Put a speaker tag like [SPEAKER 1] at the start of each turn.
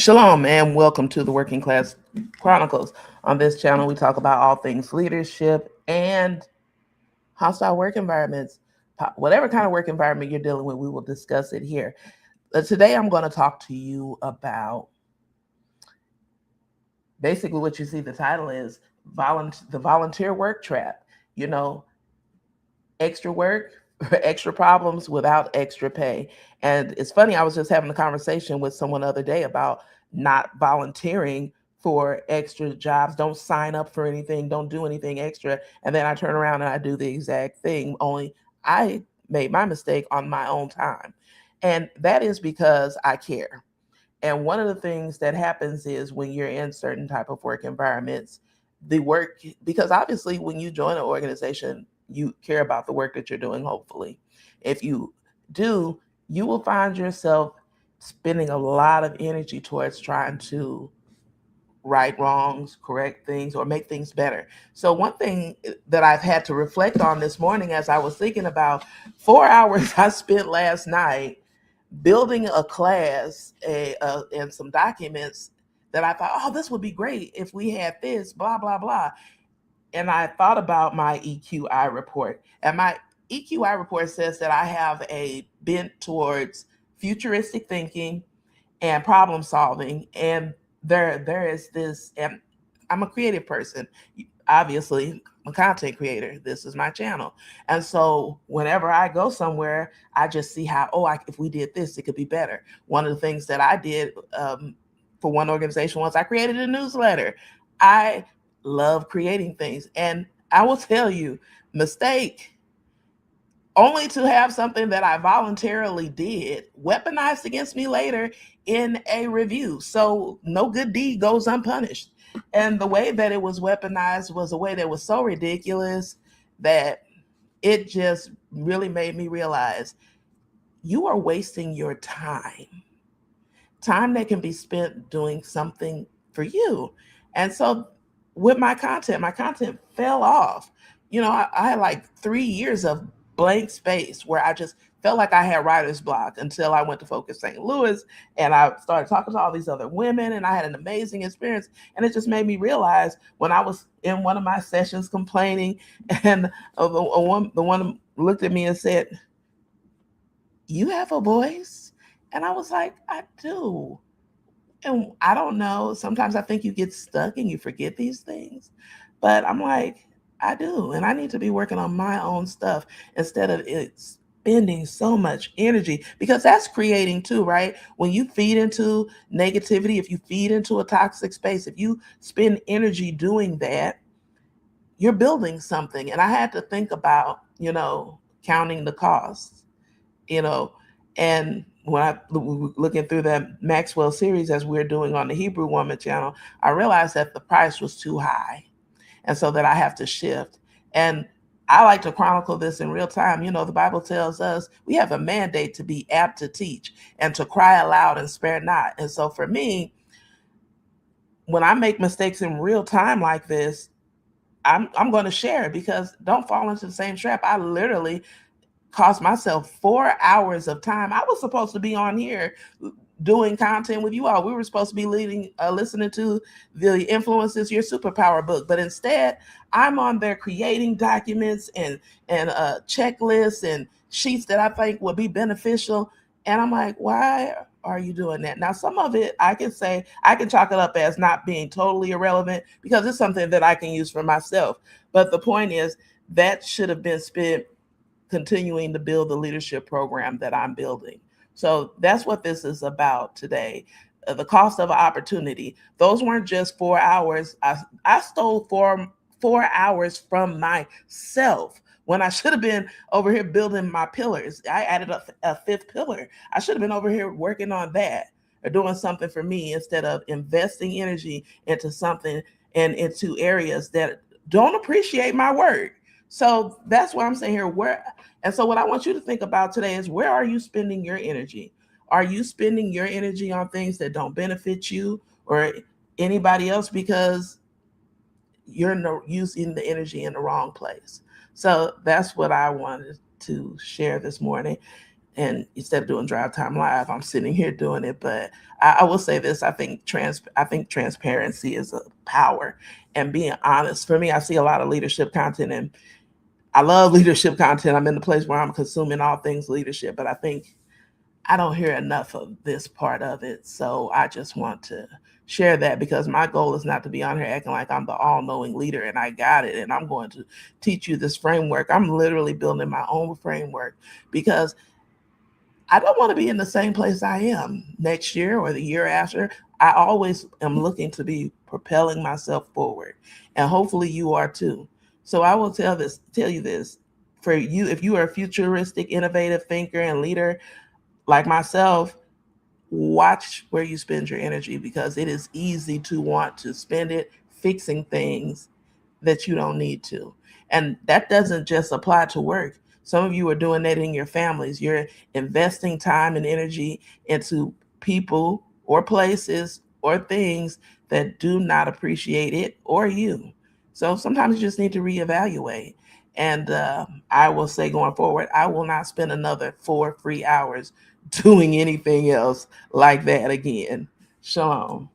[SPEAKER 1] Shalom and welcome to the Working Class Chronicles. On this channel, we talk about all things leadership and hostile work environments. Whatever kind of work environment you're dealing with, we will discuss it here. Today, I'm going to talk to you about basically what you see the title is the volunteer work trap. You know, extra work, extra problems without extra pay. And it's funny, I was just having a conversation with someone the other day about not volunteering for extra jobs. Don't sign up for anything, don't do anything extra. And then I turn around and I do the exact thing, only I made my mistake on my own time. And that is because I care. And one of the things that happens is when you're in certain type of work environments, the work, because obviously when you join an organization, you care about the work that you're doing, hopefully. If you do, you will find yourself spending a lot of energy towards trying to right wrongs, correct things, or make things better. So one thing that I've had to reflect on this morning as I was thinking about 4 hours I spent last night building a class and some documents that I thought, oh, this would be great if we had this, blah, blah, blah. And I thought about my EQI report. And my EQI report says that I have a bent towards futuristic thinking and problem solving. And there is this, and I'm a creative person. Obviously, I'm a content creator. This is my channel. And so whenever I go somewhere, I just see how, if we did this, it could be better. One of the things that I did for one organization was I created a newsletter. I love creating things. And I will tell you, mistake, only to have something that I voluntarily did weaponized against me later in a review. So no good deed goes unpunished. And the way that it was weaponized was a way that was so ridiculous that it just really made me realize you are wasting your time that can be spent doing something for you. And so with my content fell off. I had like 3 years of blank space where I just felt like I had writer's block until I went to Focus St. Louis and I started talking to all these other women and I had an amazing experience. And it just made me realize when I was in one of my sessions complaining and the one looked at me and said, "You have a voice?" And I was like, "I do." And I don't know. Sometimes I think you get stuck and you forget these things. But I'm like, I do. And I need to be working on my own stuff instead of it spending so much energy because that's creating too, right? When you feed into negativity, if you feed into a toxic space, if you spend energy doing that, you're building something. And I had to think about, counting the costs, you know, and when I looking through that Maxwell series as we're doing on the Hebrew Woman channel, I realized that the price was too high, and so that I have to shift. And I like to chronicle this in real time. The Bible tells us we have a mandate to be apt to teach and to cry aloud and spare not. And so for me, when I make mistakes in real time like this, I'm going to share it because don't fall into the same trap. I literally cost myself 4 hours of time. I was supposed to be on here doing content with you all. We were supposed to be listening to the Influences Your Superpower book, but instead, I'm on there creating documents and checklists and sheets that I think would be beneficial. And I'm like, why are you doing that? Now, some of it I can say I can chalk it up as not being totally irrelevant because it's something that I can use for myself. But the point is that should have been spent continuing to build the leadership program that I'm building. So that's what this is about today. The cost of opportunity. Those weren't just 4 hours. I stole 4 hours from myself when I should have been over here building my pillars. I added a fifth pillar. I should have been over here working on that or doing something for me instead of investing energy into something and into areas that don't appreciate my work. So that's what I'm saying here. And so what I want you to think about today is where are you spending your energy? Are you spending your energy on things that don't benefit you or anybody else because you're using the energy in the wrong place? So that's what I wanted to share this morning. And instead of doing Drive Time Live, I'm sitting here doing it. But I will say this: I think transparency is a power, and being honest. For me, I see a lot of leadership content, and I love leadership content. I'm in the place where I'm consuming all things leadership, but I think I don't hear enough of this part of it. So I just want to share that because my goal is not to be on here acting like I'm the all knowing leader and I got it and I'm going to teach you this framework. I'm literally building my own framework because I don't want to be in the same place I am next year or the year after. I always am looking to be propelling myself forward, and hopefully you are too. So I will tell you this for you: if you are a futuristic, innovative thinker and leader like myself, watch where you spend your energy because it is easy to want to spend it fixing things that you don't need to. And that doesn't just apply to work. Some of you are doing that in your families. You're investing time and energy into people or places or things that do not appreciate it or you. So sometimes you just need to reevaluate. And I will say going forward, I will not spend another 4 free hours doing anything else like that again. Shalom.